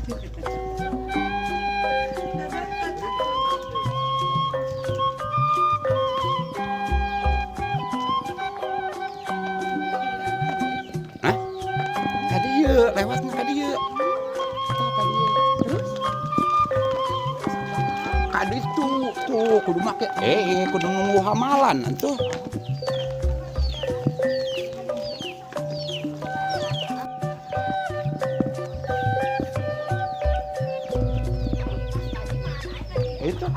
Hah? Tadi yuk, lewatnya tadi yuk. Terus? Kadi tuh kudu make kudu nunggu hamalan tuh. Itu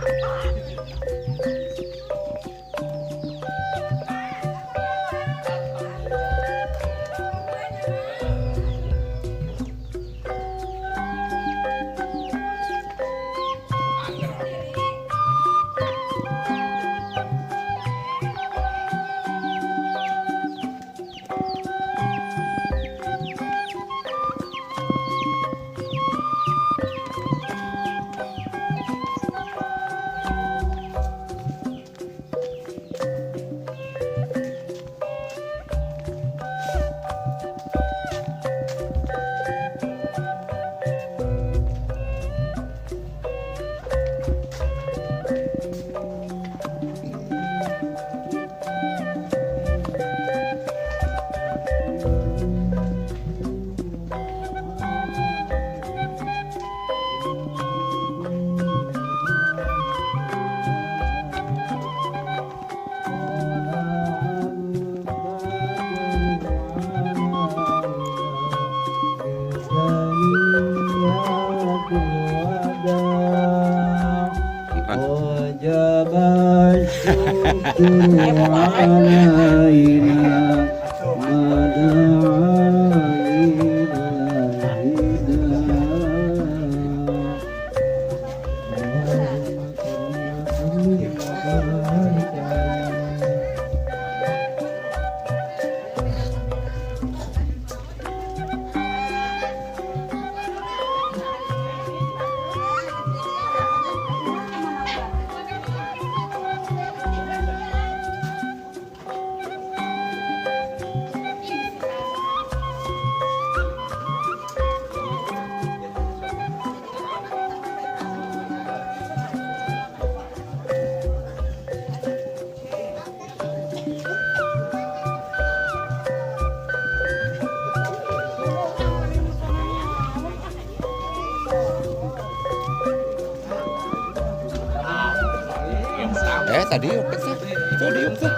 tadi yuk tuh. Tadi yuk tuh.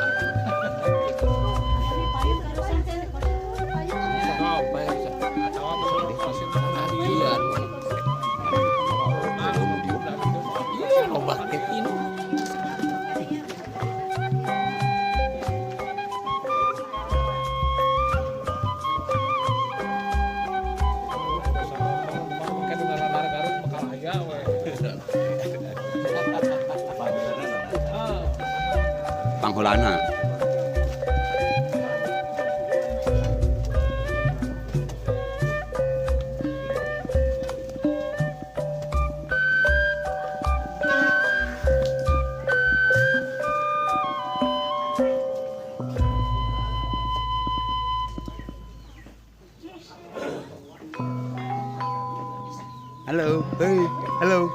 Panghulana. Halo, hey, halo.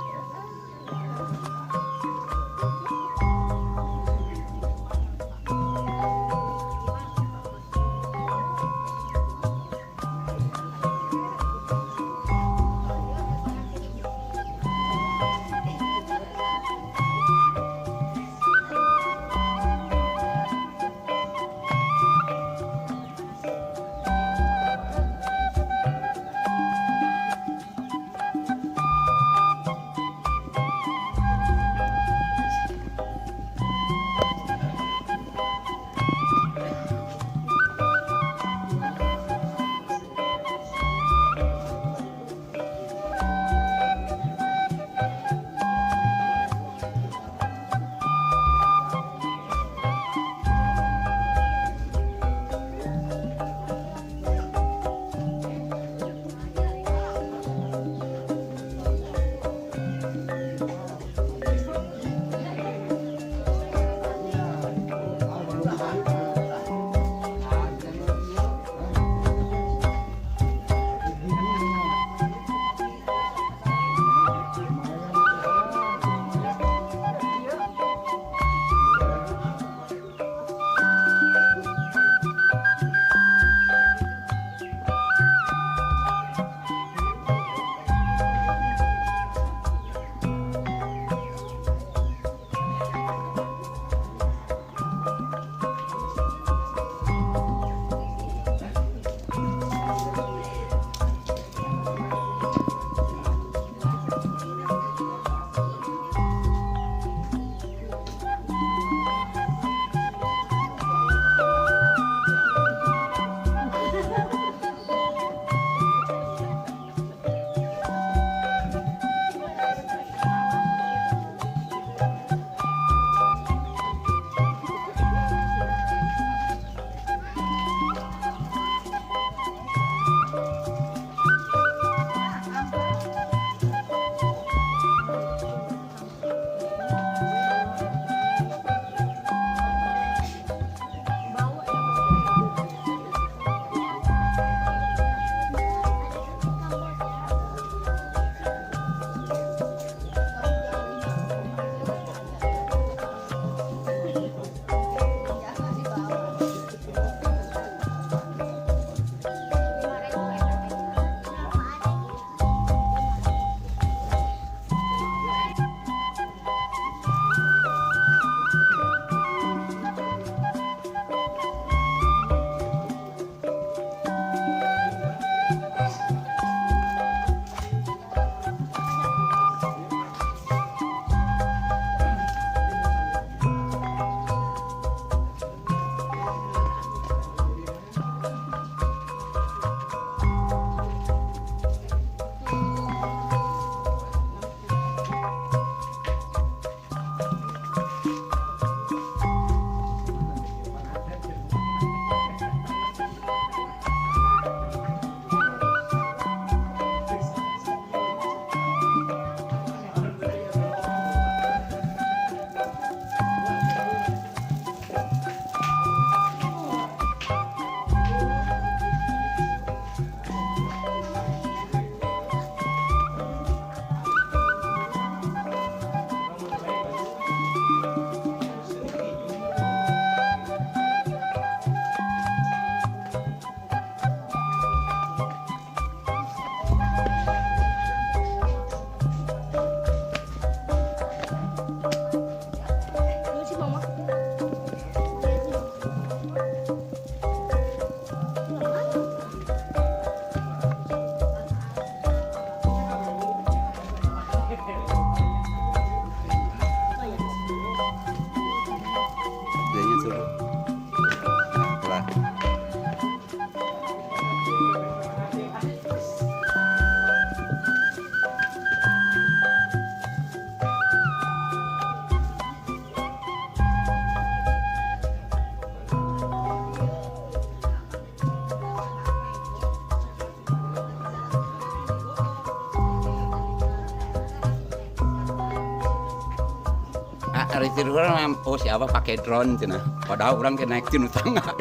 Ari tiru orang oh siapa pakai drone cenah. Padahal orang ke naik tinu tangga.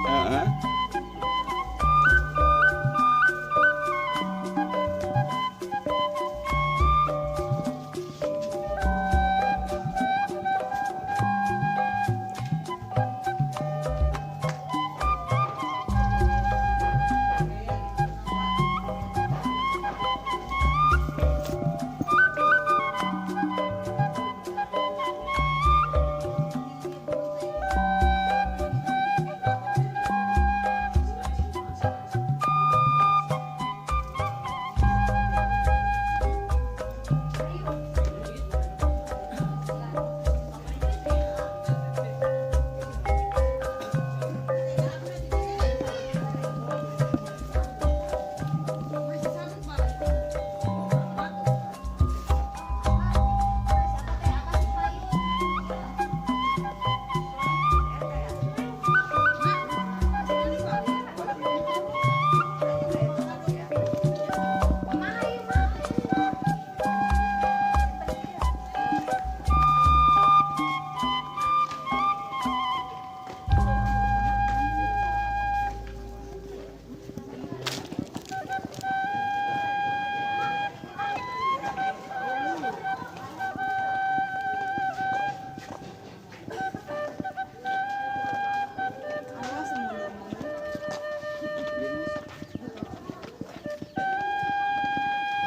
Heeh.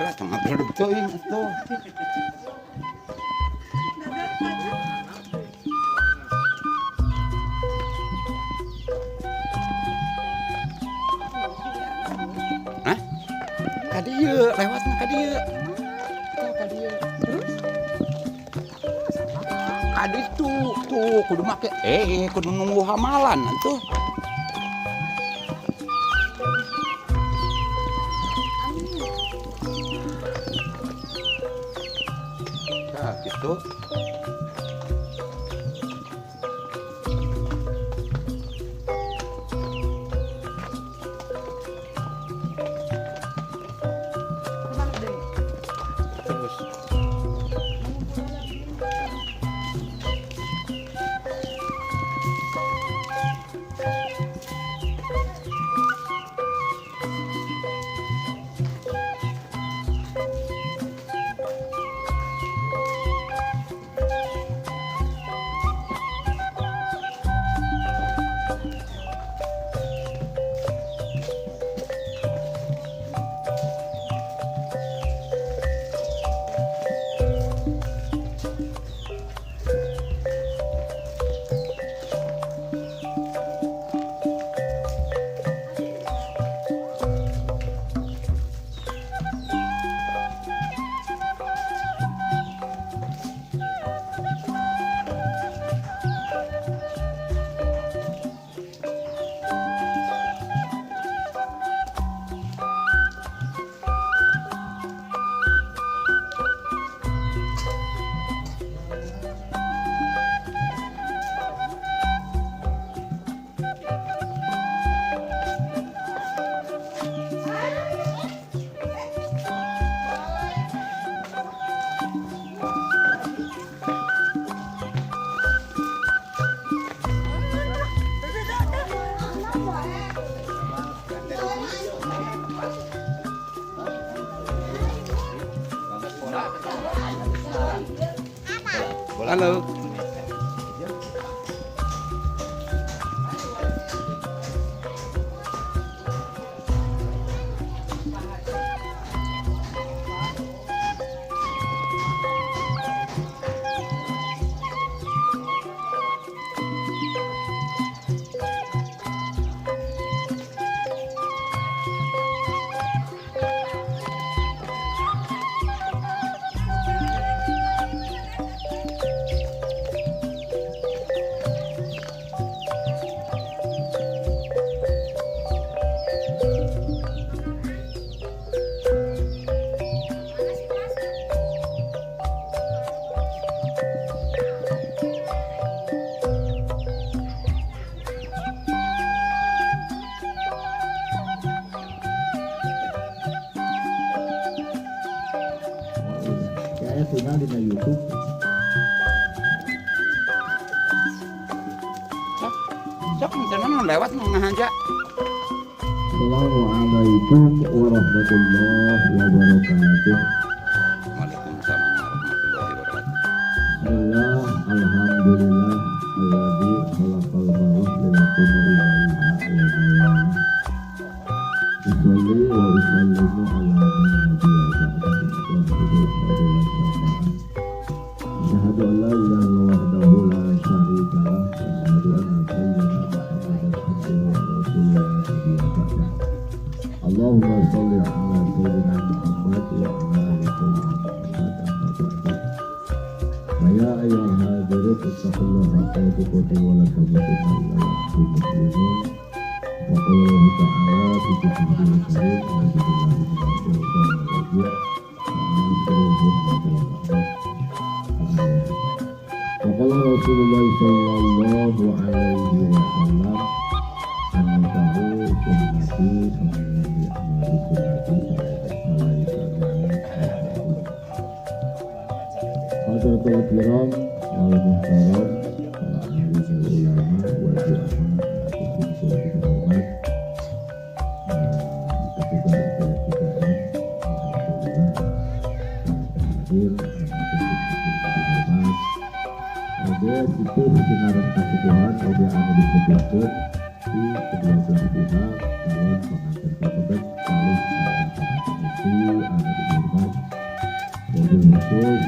Lah tengah produk tuh. Hah? Kadieu lewatna kadieu. Kadieu. Terus? Kadi tuh kudu make kudu nunggu hamalan atuh. Nah, gitu. Terus. Halo. tinggal di YouTube. Sok tenan lewat ngahaja. Assalamualaikum warahmatullahi wabarakatuh. Waalaikumsalam warahmatullahi wabarakatuh. Bismillah, alhamdulillah, alladzi khalaqal mauta liyakuna ilaiha wa bayan. Usolli wa usallimu ala man nabiyya ba'dahu wa asyhadu an la ilaha illallah wahdahu la syarika lah wa asyhadu anna sayyidina Muhammadan abduhu wa rasuluhu la nabiyya ba'dahu. Allahumma sholli ala sayyidina Muhammad wa ala ali sayyidina Muhammad amma ba'du. Ya ayyuhal hadirin ittaqullaha haqqa tuqatih wa la tamutunna illa wa antum muslimun. Wa qala ta'ala fi kitabihi karim wa billahi minasyaitonir rajim. Wa qala Rasulullah sallallahu alaihi wasallam an-nikahu sunnati faman ya'mal sunnati falaika Hadratul kiram wal muhtaram para alim ulama wal ulama atau hormat petugas PKN hadir hormat oge itu sinaran kasubuhan oge anu disebutkeun di kedua belah pihak calon pengantin petugas calon pengantin anu dihormat mobil khusus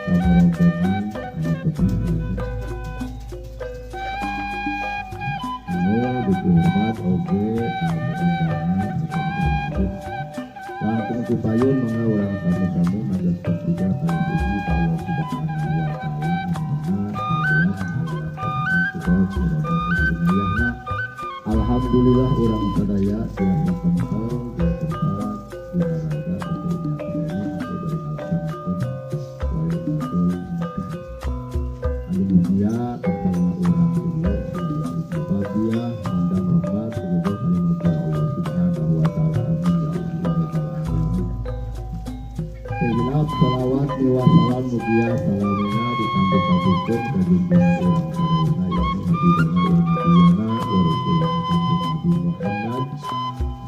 sama rombongan anak kecil dihormat oge tamu undangan langsung kupayun mangga urang tamu-tamu majelis ketiga kali puji ka Allah Subhanahu wa taala alhamdulillah urang sadaya tiasa kental di tempat di halaga tentunya ini atau beri alasan Indonesia kepala orang dulu sebab dia mandang rahmat semoga kalimat Allah Subhanahu wa taala amin ya rabbal alamin. Segenap salawat wa salam mugia salamina ditambah-tambahkeun ka junjungan urang sadayana yakni habibana wa nabiyana wa rasulana Nabi Muhammad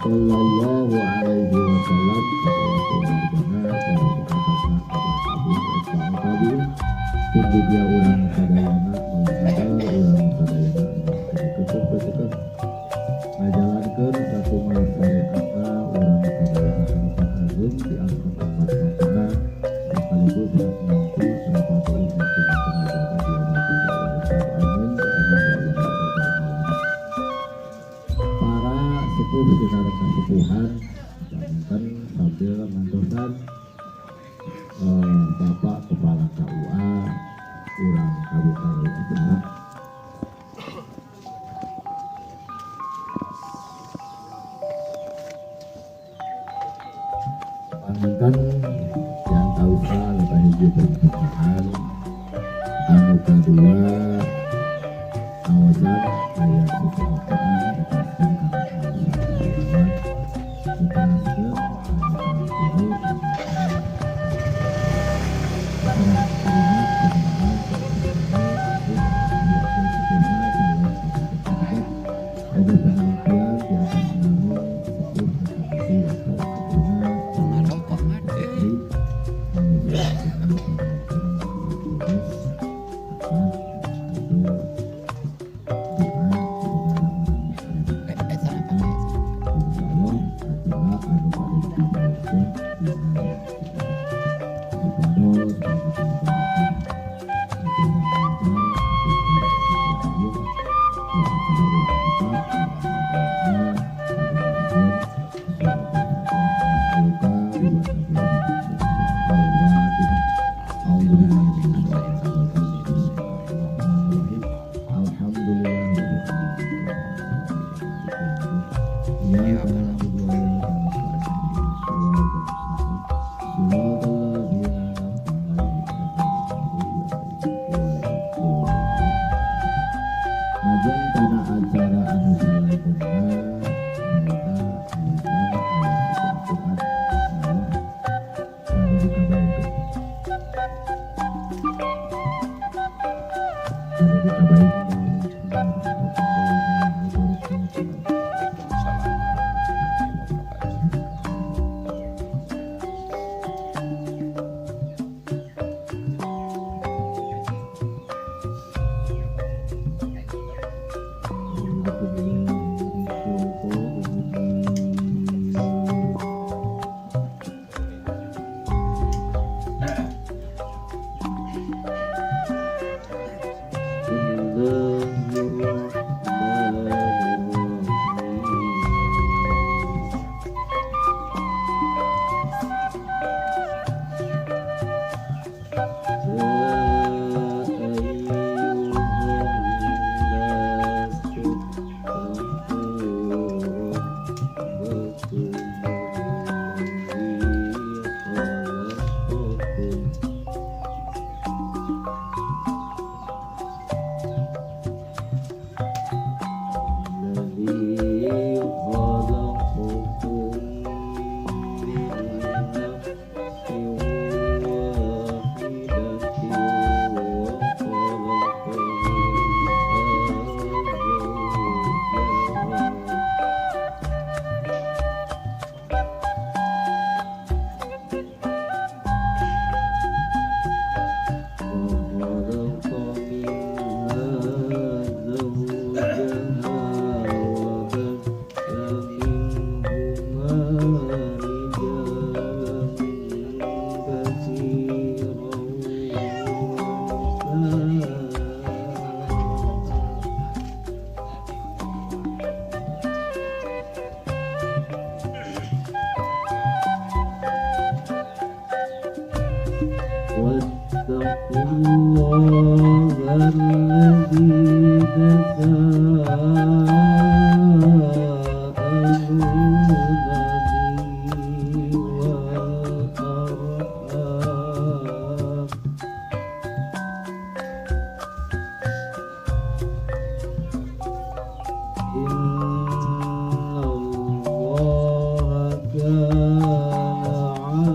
sallallahu alaihi wasallam salawat keluargana para sahabatna para tabi'in tunggu dia urang sadayana mengandar urang sadayana kekeh ngajalankeun sakumaha syariatna urang sadayana harapan agung diangkat umat makna sekaligus nanti sahabat umat tenaga di amin amin ya Allah. Para sepuh sinaran kasepuhan jangan sambil mantosan Bapak Kepala KUA urang Kabupaten Cimahi pangankan yang tahu lepas hijau pernikahan anu kedua awasan ayat sesuatu dikasih karena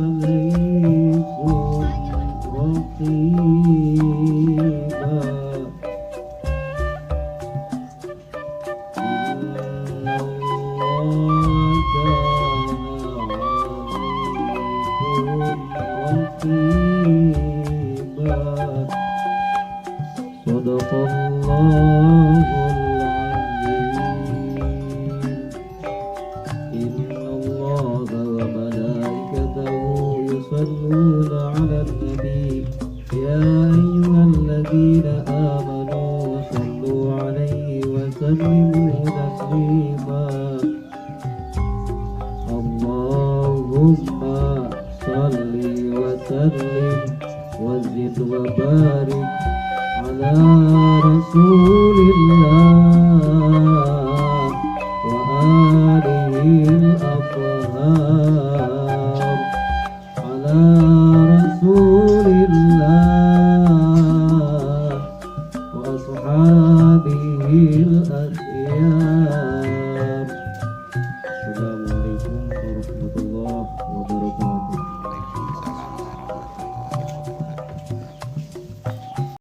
عليكم رقيبا صدق الله العظيم. إن الله وملائكته يصلون على النبي يا أيها الذين آمنوا صلوا عليه وسلموا تسليما. اللهم صل وسلم وزد وبارك على رسول الله وآله الأطهار على رسول